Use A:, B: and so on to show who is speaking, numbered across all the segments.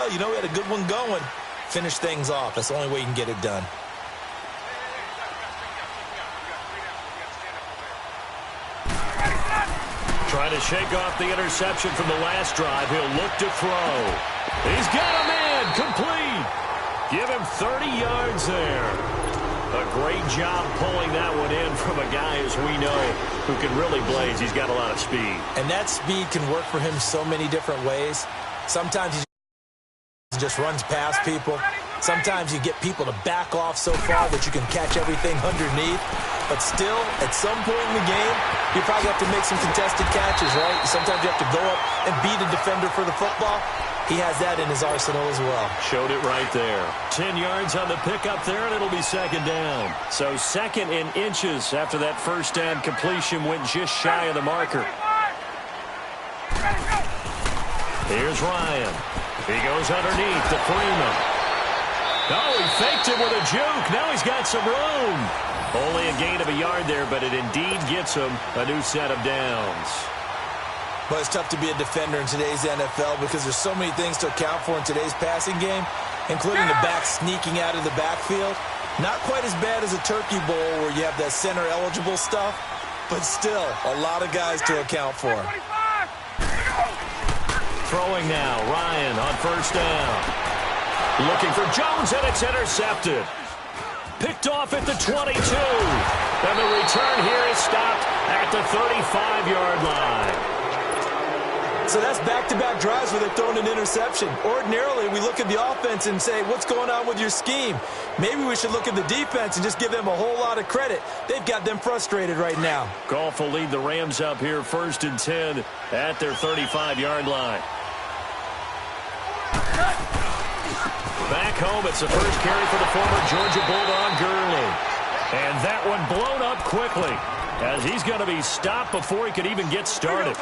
A: well, you know, we had a good one going. Finish things off. That's the only way you can get it done.
B: Trying to shake off the interception from the last drive. He'll look to throw. He's got a man complete. Give him 30 yards there. A great job pulling that one in from a guy, as we know, who can really blaze. He's got a lot of speed.
A: And that speed can work for him so many different ways. Sometimes he just runs past people. Sometimes you get people to back off so far that you can catch everything underneath. But still, at some point in the game, you probably have to make some contested catches, right? Sometimes you have to go up and beat a defender for the football. He has that in his arsenal as well.
B: Showed it right there. 10 yards on the pickup there, and it'll be second down. So second in inches after that first down completion went just shy of the marker. Here's Ryan. He goes underneath to Freeman. Oh, he faked him with a juke. Now he's got some room. Only a gain of a yard there, but it indeed gets him a new set of downs.
A: But it's tough to be a defender in today's NFL because there's so many things to account for in today's passing game, including the back sneaking out of the backfield. Not quite as bad as a turkey bowl where you have that center-eligible stuff, but still a lot of guys to account for.
B: Throwing now, Ryan on first down. Looking for Jones, and it's intercepted. Picked off at the 22. And the return here is stopped at the 35-yard line.
A: So that's back-to-back drives where they're throwing an interception. Ordinarily, we look at the offense and say, what's going on with your scheme? Maybe we should look at the defense and just give them a whole lot of credit. They've got them frustrated right now.
B: Goff will lead the Rams up here 1st and 10 at their 35-yard line. Back home, it's the first carry for the former Georgia Bulldog, Gurley. And that one blown up quickly as he's going to be stopped before he could even get started.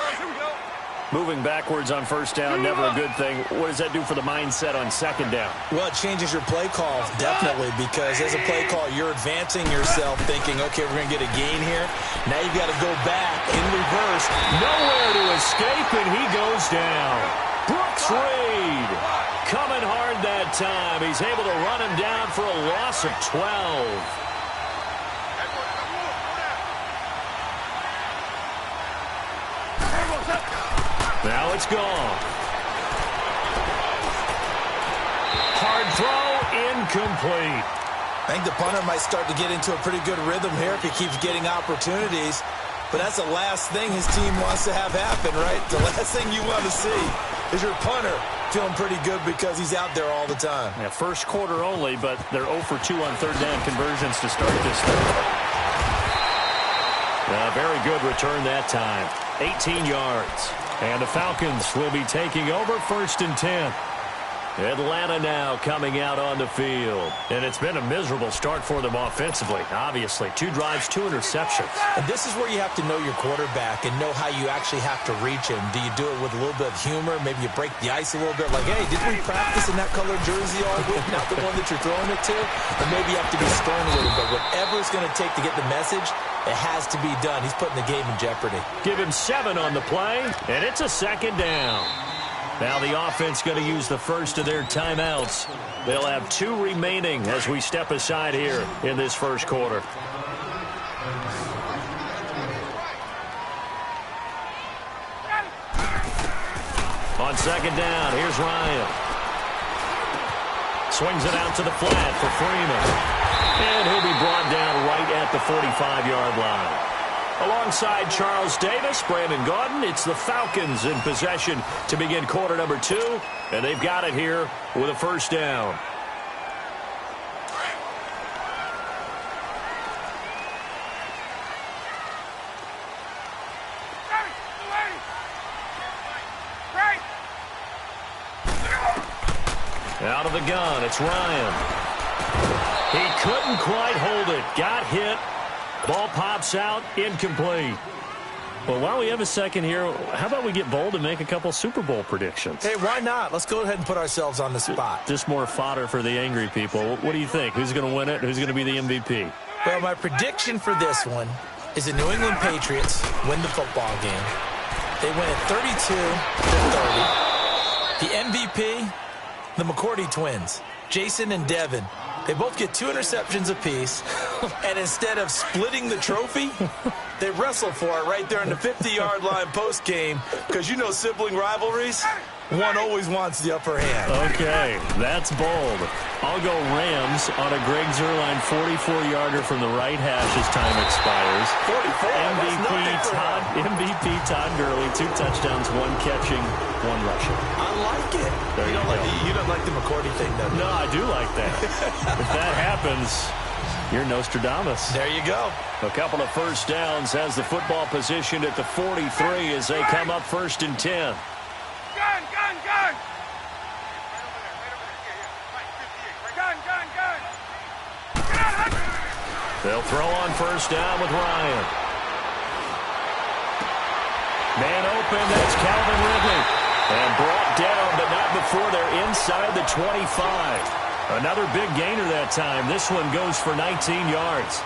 B: Moving backwards on first down, never a good thing. What does that do for the mindset on second down?
A: Well, it changes your play call, definitely, because as a play call, you're advancing yourself thinking, okay, we're going to get a gain here. Now you've got to go back in reverse.
B: Nowhere to escape, and he goes down. Brooks Reed coming hard that time. He's able to run him down for a loss of 12. Now it's gone. Hard throw, incomplete.
A: I think the punter might start to get into a pretty good rhythm here if he keeps getting opportunities. But that's the last thing his team wants to have happen, right? The last thing you want to see is your punter feeling pretty good because he's out there all the time.
B: Yeah, first quarter only, but they're 0 for 2 on third down conversions to start this thing. Very good return that time. 18 yards. And the Falcons will be taking over 1st and 10. Atlanta now coming out on the field. And it's been a miserable start for them offensively, obviously. 2 drives, 2 interceptions.
A: And this is where you have to know your quarterback and know how you actually have to reach him. Do you do it with a little bit of humor? Maybe you break the ice a little bit like, hey, didn't we practice in that colored jersey all week? Not the one that you're throwing it to? Or maybe you have to be stern with him. But whatever it's going to take to get the message, it has to be done. He's putting the game in jeopardy.
B: Give him 7 on the play, and it's a second down. Now the offense going to use the first of their timeouts. They'll have 2 remaining as we step aside here in this first quarter. On second down, here's Ryan. Swings it out to the flat for Freeman. And he'll be brought down right at the 45-yard line. Alongside Charles Davis, Brandon Gaudin, it's the Falcons in possession to begin quarter number 2. And they've got it here with a first down. Out of the gun, it's Ryan. He couldn't quite hold it. Got hit. Ball pops out, incomplete. Well, while we have a second here, how about we get bold and make a couple Super Bowl predictions?
A: Hey, why not? Let's go ahead and put ourselves on the spot.
B: Just more fodder for the angry people. What do you think? Who's going to win it? Who's going to be the MVP?
A: Well, my prediction for this one is the New England Patriots win the football game. They win it 32-30. The MVP, The McCourty twins, Jason and Devin, they both get 2 interceptions apiece, and instead of splitting the trophy, they wrestle for it right there in the 50-yard line post-game, because you know sibling rivalries, one always wants the upper hand.
B: Okay, that's bold. I'll go Rams on a Greg Zuerlein 44-yarder from the right hash as time expires.
A: 44?
B: MVP Todd Gurley, 2 touchdowns, 1 catching, 1 rushing.
A: I like it. You don't like the McCourty thing, though?
B: No, I do like that. If that happens, you're Nostradamus.
A: There you go.
B: A couple of first downs has the football positioned at the 43 as they come up 1st and 10.
C: Gun!
B: They'll throw on 1st down with Ryan. Man open, that's Calvin Ridley. And brought down, but not before they're inside the 25. Another big gainer that time. This one goes for 19 yards.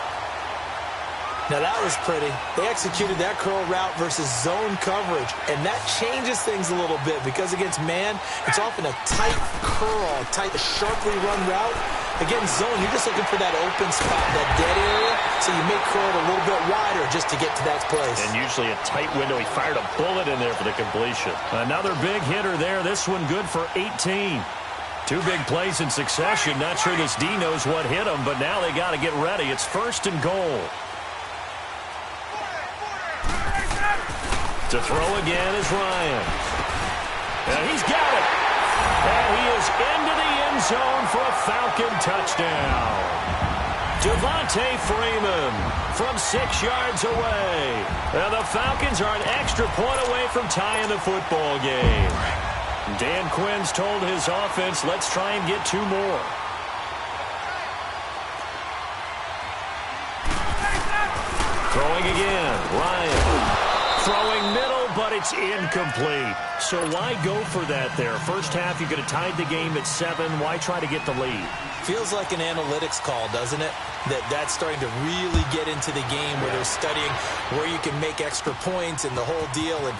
A: Now that was pretty. They executed that curl route versus zone coverage, and that changes things a little bit because against man, it's often a tight curl, tight, sharply run route. Against zone, you're just looking for that open spot, that dead area, so you make curl a little bit wider just to get to that place.
B: And usually a tight window. He fired a bullet in there for the completion. Another big hitter there. This one good for 18. 2 big plays in succession. Not sure this D knows what hit him, but now they got to get ready. It's 1st and goal. To throw again is Ryan. And he's got it. And he is into the end zone for a Falcon touchdown. Devontae Freeman from 6 yards away. And the Falcons are an extra point away from tying the football game. Dan Quinn's told his offense, let's try and get 2 more. Throwing again, Ryan. Throwing middle, but it's incomplete. So why go for that there? First half, you could have tied the game at 7. Why try to get the lead?
A: Feels like an analytics call, doesn't it? That's starting to really get into the game where they're studying where you can make extra points and the whole deal and,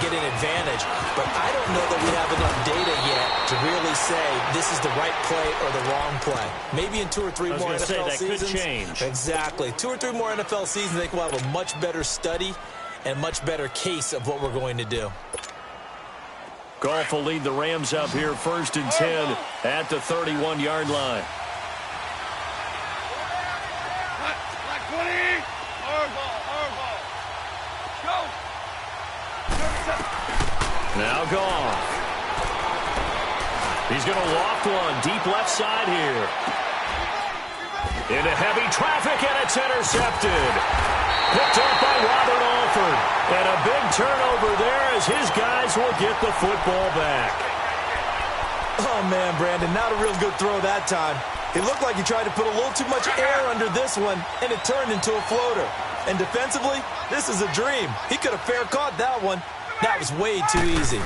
A: get an advantage. But I don't know that we have enough data yet to really say this is the right play or the wrong play. Maybe in 2 or 3 more NFL seasons.
B: Could change.
A: Exactly. 2 or 3 more NFL seasons, I think we'll have a much better study and much better case of what we're going to do.
B: Goff will lead the Rams up here 1st and 10 at the 31-yard line.
C: Black 20. Hard ball. Go.
B: Now Goff. He's going to loft one deep left side here. Into heavy traffic, and it's intercepted. Picked up by Robert Alford. And a big turnover there as his guys will get the football back.
A: Oh, man, Brandon, not a real good throw that time. It looked like he tried to put a little too much air under this one, and it turned into a floater. And defensively, this is a dream. He could have fair caught that one. That was way too easy.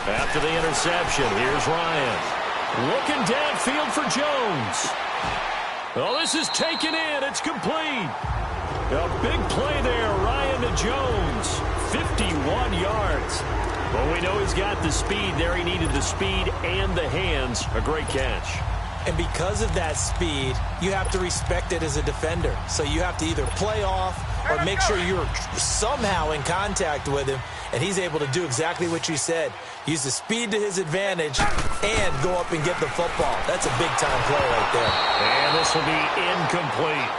B: After the interception, here's Ryan. Looking downfield for Jones. Oh, this is taken in. It's complete. A big play there, Ryan to Jones. 51 yards. Well, we know he's got the speed there. He needed the speed and the hands. A great catch.
A: And because of that speed, you have to respect it as a defender. So you have to either play off or make sure you're somehow in contact with him. And he's able to do exactly what you said. Use the speed to his advantage and go up and get the football. That's a big-time play right there.
B: And this will be incomplete.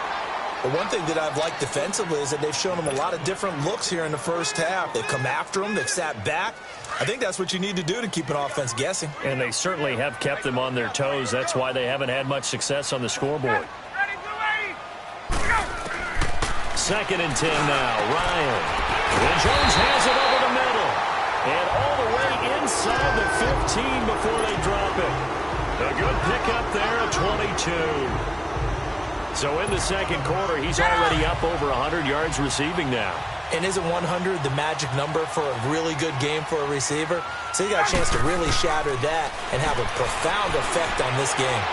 A: But one thing that I've liked defensively is that they've shown him a lot of different looks here in the first half. They've come after him. They've sat back. I think that's what you need to do to keep an offense guessing.
B: And they certainly have kept them on their toes. That's why they haven't had much success on the scoreboard. 2nd and 10 now. Ryan. And Jones has it over the middle. And all the way inside the 15 before they drop it. A good pickup there at 22. So in the second quarter, he's already up over 100 yards receiving now.
A: And isn't 100 the magic number for a really good game for a receiver? So he got a chance to really shatter that and have a profound effect on this game.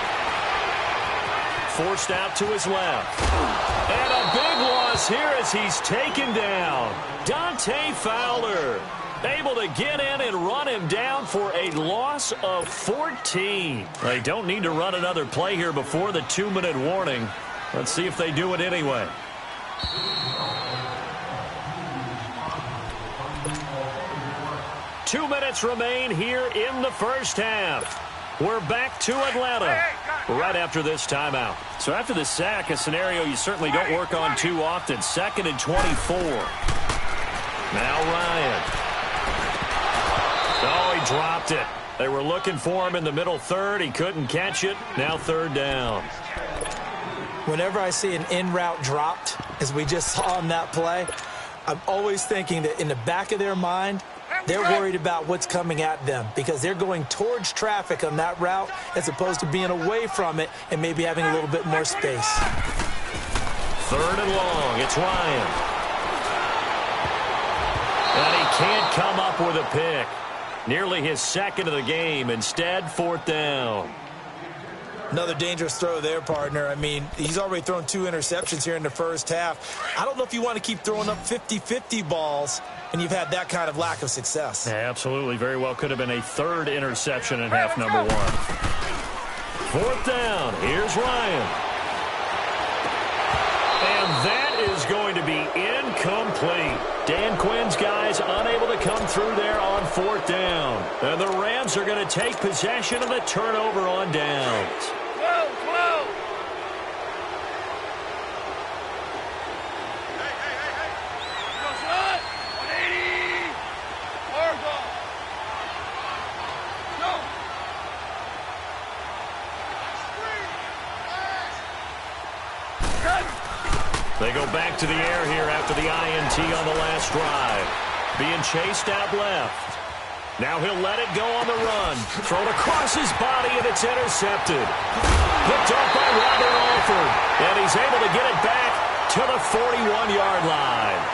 B: forced out to his left. And a big loss here as he's taken down. Dante Fowler able to get in and run him down for a loss of 14. They don't need to run another play here before the 2-minute warning. Let's see if they do it anyway. Two minutes remain here in the first half. We're back to Atlanta right after this timeout. So after the sack, a scenario you certainly don't work on too often. 2nd and 24. Now Ryan. Oh, he dropped it. They were looking for him in the middle third. He couldn't catch it. Now 3rd down.
A: Whenever I see an in-route dropped, as we just saw on that play, I'm always thinking that in the back of their mind, they're worried about what's coming at them because they're going towards traffic on that route as opposed to being away from it and maybe having a little bit more space.
B: 3rd and long. It's Ryan. And he can't come up with a pick. Nearly his 2nd of the game. Instead, 4th down.
A: Another dangerous throw there, partner. I mean, he's already thrown 2 interceptions here in the first half. I don't know if you want to keep throwing up 50-50 balls and you've had that kind of lack of success.
B: Yeah, absolutely. Very well could have been a 3rd interception in half number 1. 4th down. Here's Ryan. And that is going to be incomplete. Dan Quinn's guys unable to come through there on 4th down. And the Rams are going to take possession of the turnover on downs.
C: 12. Goes on. 180. Hard ball. Go. Good.
B: They go back to the air here after the INT on the last drive. Being chased out left. Now he'll let it go on the run. Thrown across his body, and it's intercepted. Picked up by Robert Alford. And he's able to get it back to the 41-yard line.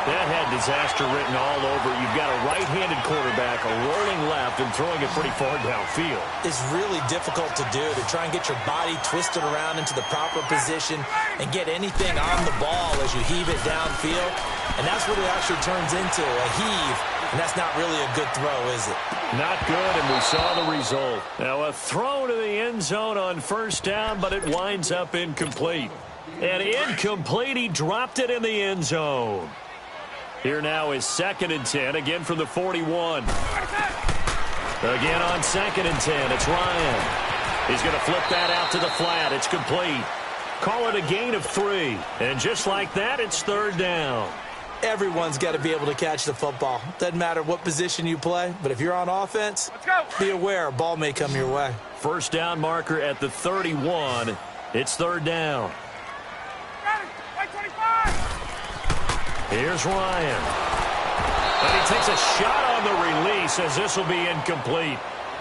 B: That had disaster written all over. You've got a right-handed quarterback, a rolling left, and throwing it pretty far downfield.
A: It's really difficult to do, to try and get your body twisted around into the proper position and get anything on the ball as you heave it downfield. And that's what it actually turns into, a heave. And that's not really a good throw, is it?
B: Not good, and we saw the result. Now a throw to the end zone on 1st down, but it winds up incomplete. And incomplete, he dropped it in the end zone. Here now is 2nd and 10, again from the 41. Again on 2nd and 10, it's Ryan. He's going to flip that out to the flat. It's complete. Call it a gain of 3. And just like that, it's 3rd down.
A: Everyone's got to be able to catch the football. Doesn't matter what position you play, but if you're on offense, be aware a ball may come your way.
B: 1st down marker at the 31. It's 3rd down. Here's Ryan. And he takes a shot on the release as this will be incomplete.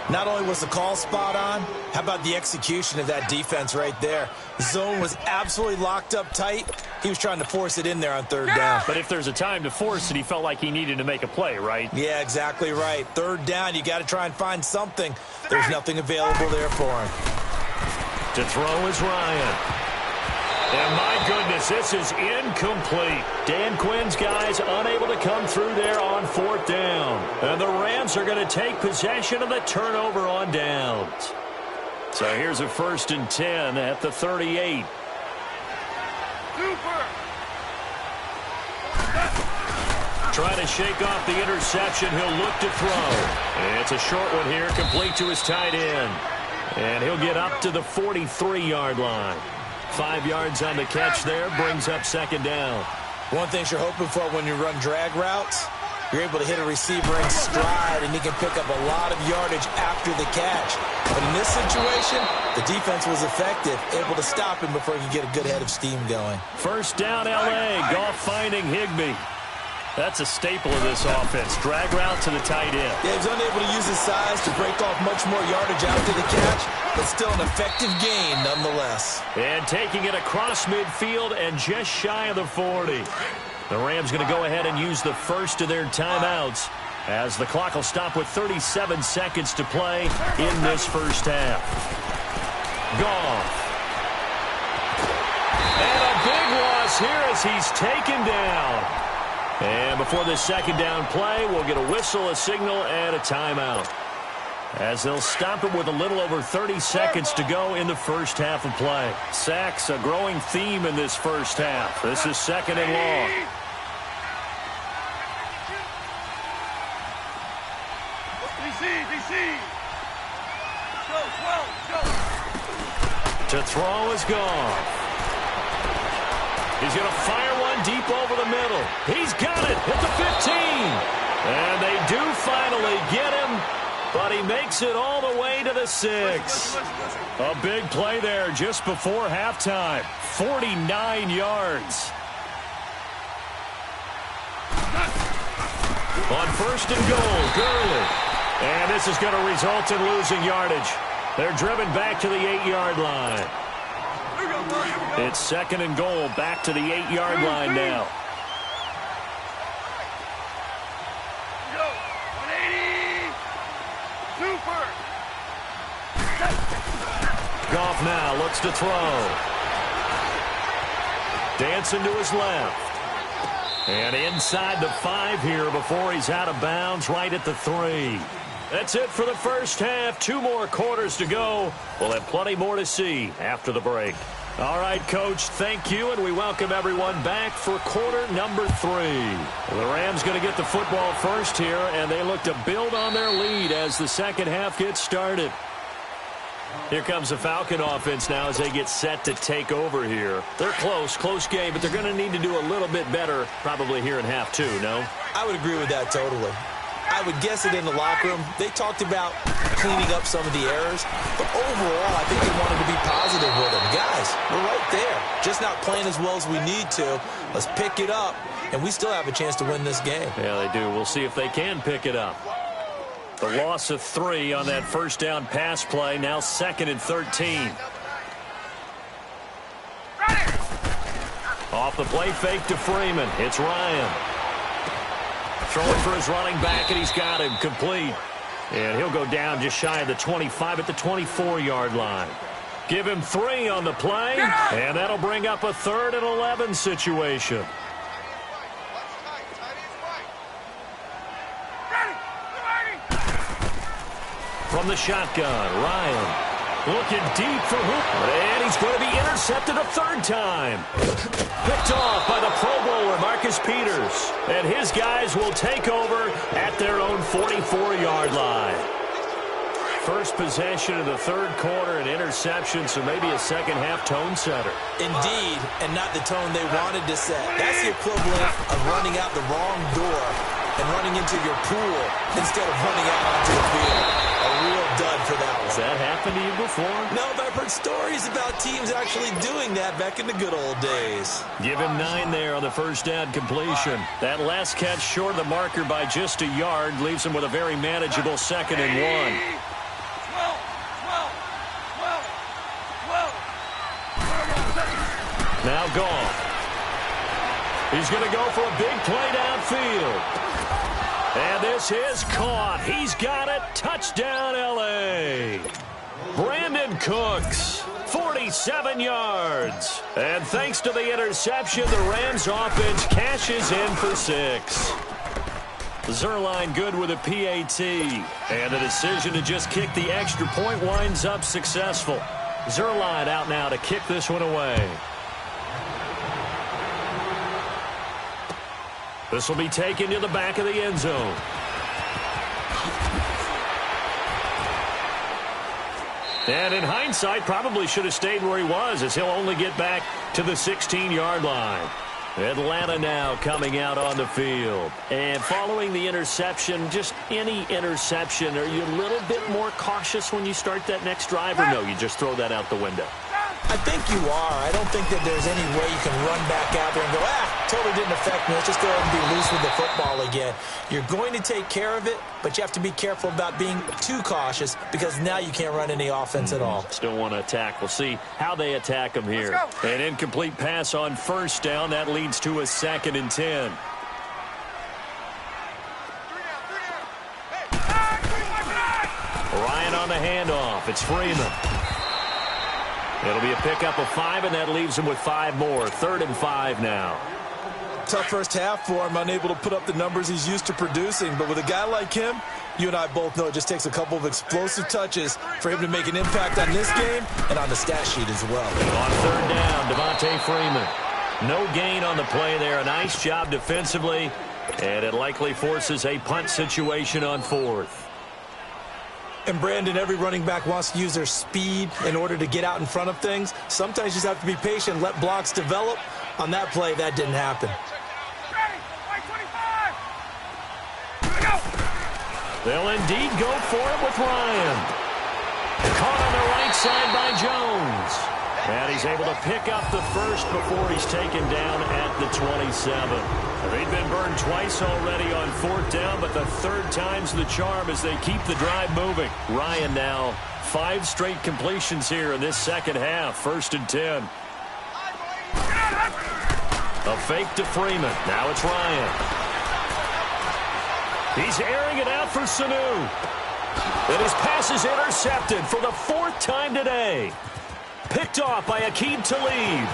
A: Not only was the call spot on, how about the execution of that defense right there? The zone was absolutely locked up tight. He was trying to force it in there on 3rd down.
B: But if there's a time to force it, he felt like he needed to make a play, right?
A: Yeah, exactly right. 3rd down, you got to try and find something. There's nothing available there for him.
B: To throw is Ryan. And my goodness, this is incomplete. Dan Quinn's guys unable to come through there on 4th down. And the Rams are going to take possession of the turnover on downs. So here's a 1st and 10 at the 38. Trying to shake off the interception. He'll look to throw. And it's a short one here, complete to his tight end. And he'll get up to the 43-yard line. 5 yards on the catch there, brings up 2nd down.
A: One thing you're hoping for when you run drag routes, you're able to hit a receiver in stride, and he can pick up a lot of yardage after the catch. But in this situation, the defense was effective, able to stop him before he could get a good head of steam going.
B: 1st down, L.A. Goff finding Higbee. That's a staple of this offense. Drag route to the tight end.
A: Yeah, he was unable to use his size to break off much more yardage after the catch, but still an effective gain nonetheless.
B: And taking it across midfield and just shy of the 40. The Rams going to go ahead and use the first of their timeouts as the clock will stop with 37 seconds to play in this first half. Goff. And a big loss here as he's taken down. And before this second down play, we'll get a whistle, a signal, and a timeout, as they'll stop it with a little over 30 seconds to go in the first half of play. Sacks, a growing theme in this first half. This is second and long.
C: DC. Go, 12, go.
B: To throw is gone. He's going to fire one deep over the middle. He's got it at the 15. And they do finally get him, but he makes it all the way to the 6. A big play there just before halftime. 49 yards. On first and goal, Gurley. And this is going to result in losing yardage. They're driven back to the 8-yard line. It's second and goal, back to the 8-yard line now.
C: Go, 180. Super.
B: Goff now looks to throw. Dancing to his left. And inside the 5 here before he's out of bounds, right at the 3. That's it for the first half. 2 more quarters to go. We'll have plenty more to see after the break. All right, Coach, thank you, and we welcome everyone back for quarter number 3. The Rams going to get the football first here, and they look to build on their lead as the second half gets started. Here comes the Falcon offense now as they get set to take over here. They're close game, but they're going to need to do a little bit better probably here in half 2, no?
A: I would agree with that totally. I would guess it in the locker room. They talked about cleaning up some of the errors, but overall, I think they wanted to be positive with them. Guys, we're right there. Just not playing as well as we need to. Let's pick it up, and we still have a chance to win this game.
B: Yeah, they do. We'll see if they can pick it up. The loss of 3 on that first down pass play, now second and 13. Off the play fake to Freeman. It's Ryan. Throwing for his running back, and he's got him complete. And he'll go down just shy of the 25 at the 24-yard line. Give him 3 on the play, and that'll bring up a 3rd and 11 situation. From the shotgun, Ryan looking deep for Hoop. And he's going to be intercepted a 3rd time. Picked off by the Pro Bowler, Marcus Peters. And his guys will take over at their own 44-yard line. First possession of the 3rd quarter, an interception, so maybe a second-half tone setter.
A: Indeed, and not the tone they wanted to set. That's the equivalent of running out the wrong door and running into your pool instead of running out onto the field. A real dud for that one.
B: Has that happened to you before?
A: No, but I've heard stories about teams actually doing that back in the good old days.
B: Give him 9 there on the first down completion. That last catch short of the marker by just a yard leaves him with a very manageable 2nd and 1. 12. Now Goff. He's going to go for a big play downfield. And this is caught. He's got it. Touchdown, L.A. Brandon Cooks, 47 yards. And thanks to the interception, the Rams offense cashes in for 6. Zerline good with a PAT. And the decision to just kick the extra point winds up successful. Zerline out now to kick this one away. This will be taken to the back of the end zone. And in hindsight, probably should have stayed where he was, as he'll only get back to the 16-yard line. Atlanta now coming out on the field. And following the interception, just any interception, are you a little bit more cautious when you start that next drive, or no, you just throw that out the window?
A: I think you are. I don't think that there's any way you can run back out there and go, totally didn't affect me. Let's just go ahead and be loose with the football again. You're going to take care of it, but you have to be careful about being too cautious because now you can't run any offense at all.
B: Still want to attack. We'll see how they attack them here. An incomplete pass on first down. That leads to a 2nd and 10. Ryan on the handoff. It's Freeman. It'll be a pickup of 5, and that leaves him with 5 more. 3rd and 5 now.
A: Tough first half for him, unable to put up the numbers he's used to producing. But with a guy like him, you and I both know it just takes a couple of explosive touches for him to make an impact on this game and on the stat sheet as well.
B: On 3rd down, Devontae Freeman. No gain on the play there. A nice job defensively, and it likely forces a punt situation on 4th.
A: And, Brandon, every running back wants to use their speed in order to get out in front of things. Sometimes you just have to be patient, let blocks develop. On that play, that didn't happen.
B: They'll indeed go for it with Ryan. Caught on the right side by Jones. And he's able to pick up the first before he's taken down at the 27. They've been burned twice already on 4th down, but the 3rd time's the charm as they keep the drive moving. Ryan now 5 straight completions here in this second half. 1st and 10. A fake to Freeman. Now it's Ryan. He's airing it out for Sanu. And his pass is intercepted for the 4th time today. Picked off by Aqib Talib.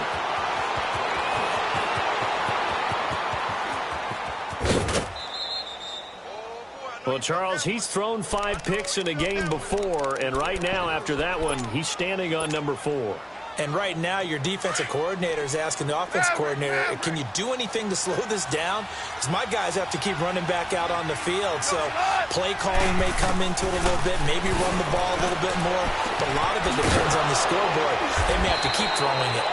B: Well, Charles, he's thrown 5 picks in a game before, and right now after that one, he's standing on number 4.
A: And right now, your defensive coordinator is asking the offense coordinator, can you do anything to slow this down? Because my guys have to keep running back out on the field. So play calling may come into it a little bit, maybe run the ball a little bit more. But a lot of it depends on the scoreboard. They may have to keep throwing it.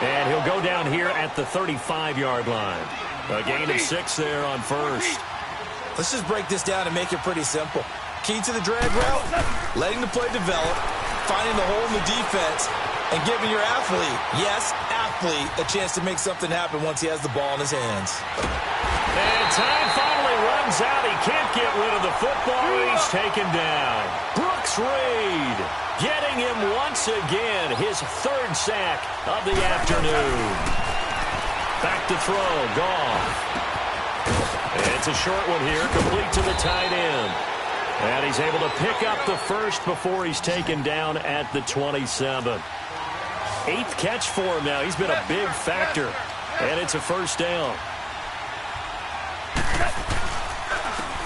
B: And he'll go down here at the 35-yard line. A gain of 6 there on 1st.
A: Let's just break this down and make it pretty simple. Key to the drag route, letting the play develop, finding the hole in the defense, and giving your athlete, yes, athlete, a chance to make something happen once he has the ball in his hands.
B: And time finally runs out. He can't get rid of the football. He's taken down. Brooks Reed getting him once again. His 3rd sack of the afternoon. Back to throw. Goff. It's a short one here, complete to the tight end. And he's able to pick up the first before he's taken down at the 27. 8th catch for him now. He's been a big factor. And it's a 1st down.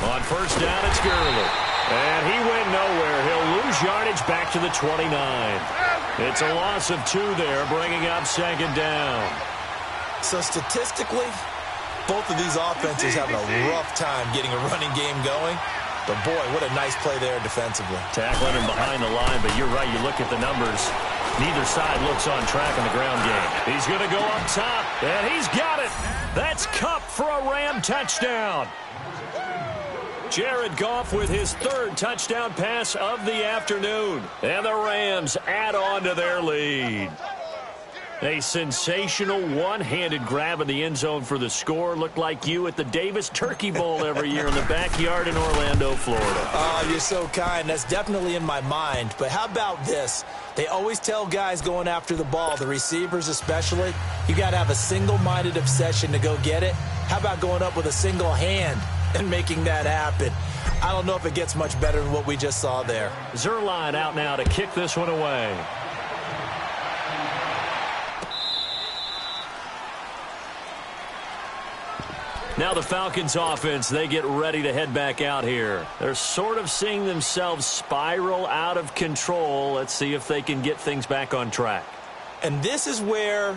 B: On 1st down, it's Gurley. And he went nowhere. He'll lose yardage back to the 29. It's a loss of 2 there, bringing up 2nd down.
A: So statistically, both of these offenses having a rough time getting a running game going. But, boy, what a nice play there defensively.
B: Tackling him behind the line, but you're right. You look at the numbers. Neither side looks on track in the ground game. He's going to go up top, and he's got it. That's Kupp for a Ram touchdown. Jared Goff with his 3rd touchdown pass of the afternoon. And the Rams add on to their lead. A sensational one-handed grab in the end zone for the score. Looked like you at the Davis Turkey Bowl every year in the backyard in Orlando, Florida.
A: Oh, you're so kind. That's definitely in my mind. But how about this? They always tell guys going after the ball, the receivers especially, you got to have a single-minded obsession to go get it. How about going up with a single hand and making that happen? I don't know if it gets much better than what we just saw there.
B: Zerline out now to kick this one away. Now the Falcons offense, they get ready to head back out here. They're sort of seeing themselves spiral out of control. Let's see if they can get things back on track.
A: And this is where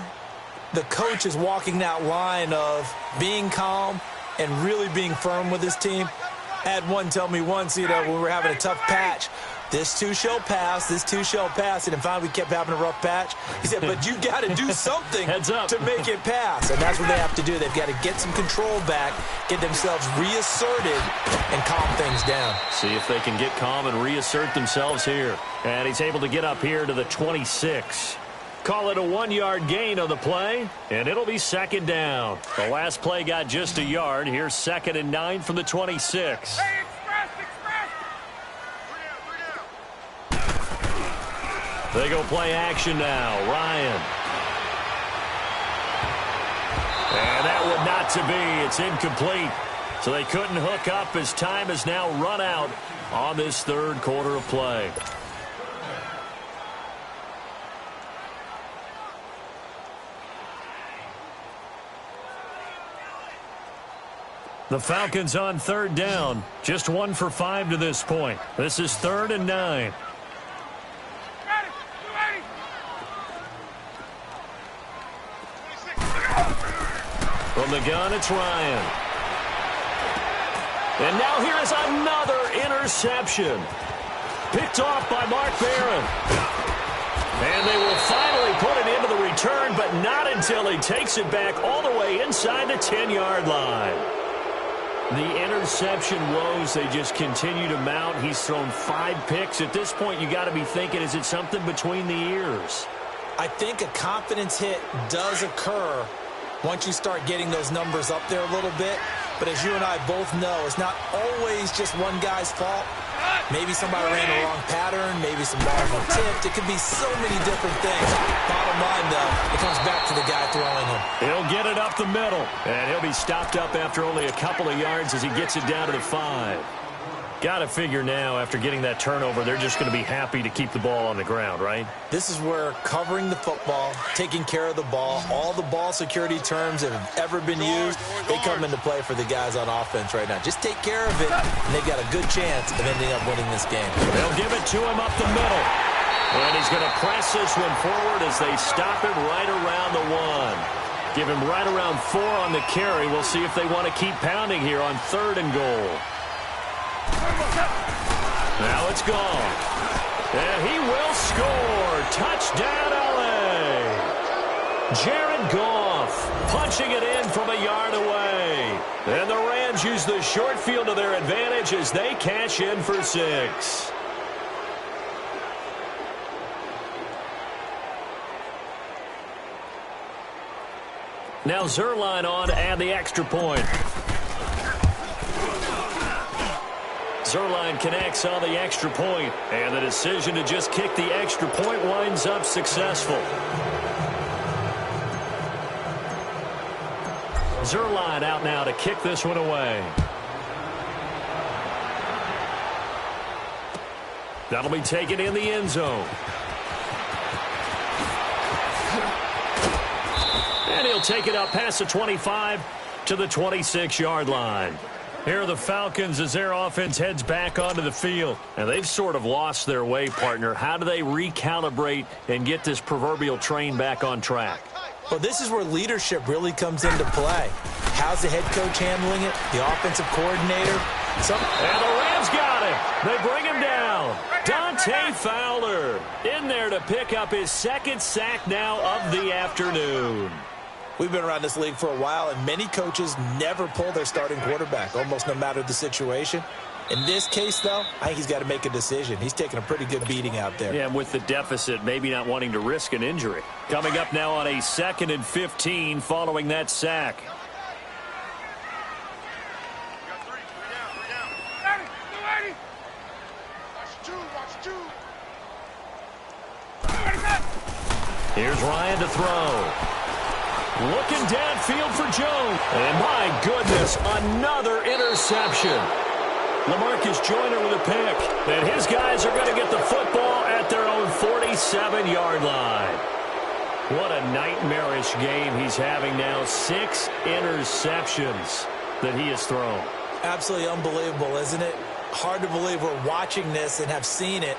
A: the coach is walking that line of being calm and really being firm with his team. I had one tell me once, when we were having a tough patch, this too shall pass, this too shall pass. And finally we kept having a rough patch. He said, but you got to do something to make it pass. And that's what they have to do. They've got to get some control back, get themselves reasserted, and calm things down.
B: See if they can get calm and reassert themselves here. And he's able to get up here to the 26. Call it a 1-yard gain on the play, and it'll be 2nd down. The last play got just a yard. Here's 2nd and 9 from the 26. They go play action now. Ryan. And that would not to be. It's incomplete. So they couldn't hook up as time has now run out on this 3rd quarter of play. The Falcons on third down. Just 1 for 5 to this point. This is 3rd and 9. From the gun, it's Ryan. And now here is another interception. Picked off by Mark Barron. And they will finally put it into the return, but not until he takes it back all the way inside the 10-yard line. The interception woes, they just continue to mount. He's thrown 5 picks. At this point, you got to be thinking, is it something between the ears?
A: I think a confidence hit does occur once you start getting those numbers up there a little bit. But as you and I both know, it's not always just one guy's fault. Maybe somebody ran the wrong pattern. Maybe some balls were tipped. It could be so many different things. Bottom line, though, it comes back to the guy throwing him.
B: He'll get it up the middle. And he'll be stopped up after only a couple of yards as he gets it down to the 5. Got to figure now, after getting that turnover, they're just going to be happy to keep the ball on the ground, right?
A: This is where covering the football, taking care of the ball, all the ball security terms that have ever been used, they come into play for the guys on offense right now. Just take care of it, and they've got a good chance of ending up winning this game.
B: They'll give it to him up the middle. And he's going to press this one forward as they stop him right around the 1. Give him right around 4 on the carry. We'll see if they want to keep pounding here on 3rd and goal. Now it's gone. And he will score. Touchdown, L.A. Jared Goff punching it in from a yard away. And the Rams use the short field to their advantage as they cash in for 6. Now Zerline on to add the extra point. Zerline connects on the extra point, and the decision to just kick the extra point winds up successful. Zerline out now to kick this one away. That'll be taken in the end zone. And he'll take it up past the 25 to the 26-yard line. Here are the Falcons as their offense heads back onto the field. And they've sort of lost their way, partner. How do they recalibrate and get this proverbial train back on track?
A: Well, this is where leadership really comes into play. How's the head coach handling it? The offensive coordinator?
B: And the Rams got him. They bring him down. Dante Fowler in there to pick up his 2nd sack now of the afternoon.
A: We've been around this league for a while, and many coaches never pull their starting quarterback, almost no matter the situation. In this case, though, I think he's got to make a decision. He's taking a pretty good beating out there.
B: Yeah, and with the deficit, maybe not wanting to risk an injury. Coming up now on a 2nd and 15 following that sack. Here's Ryan to throw. Looking downfield for Jones. And my goodness, another interception. LaMarcus Joyner with a pick. And his guys are going to get the football at their own 47-yard line. What a nightmarish game he's having now. 6 interceptions that he has thrown.
A: Absolutely unbelievable, isn't it? Hard to believe we're watching this and have seen it.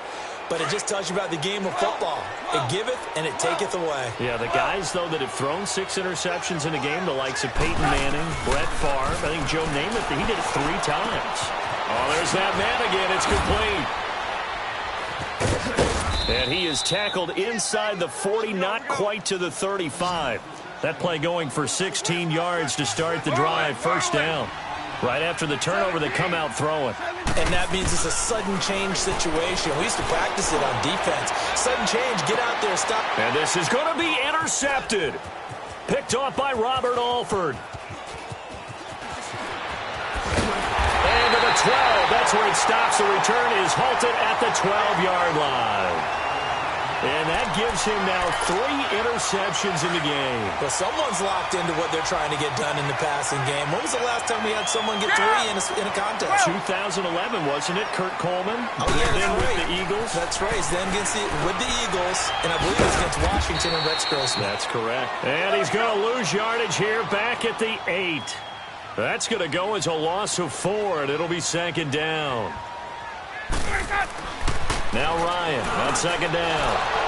A: But it just tells you about the game of football. It giveth and it taketh away.
B: Yeah, the guys, though, that have thrown 6 interceptions in a game, the likes of Peyton Manning, Brett Favre, I think Joe Namath, he did it 3 times. Oh, there's that man again. It's complete. And he is tackled inside the 40, not quite to the 35. That play going for 16 yards to start the drive. 1st down. Right after the turnover, they come out throwing.
A: And that means it's a sudden change situation. We used to practice it on defense. Sudden change, get out there, stop.
B: And this is going to be intercepted. Picked off by Robert Alford. And to the 12. That's where it stops. The return is halted at the 12-yard line. And that gives him now 3 interceptions in the game.
A: Well, someone's locked into what they're trying to get done in the passing game. When was the last time we had someone get 3 in a contest?
B: 2011, wasn't it? Kurt Coleman.
A: Oh, yeah,
B: then
A: that's
B: with
A: right.
B: the Eagles.
A: That's right. Then with the Eagles, and I believe it's against Washington and Rex Grossman.
B: That's correct. And he's going to lose yardage here back at the 8. That's going to go as a loss of 4, and it'll be second down. Now Ryan on second down.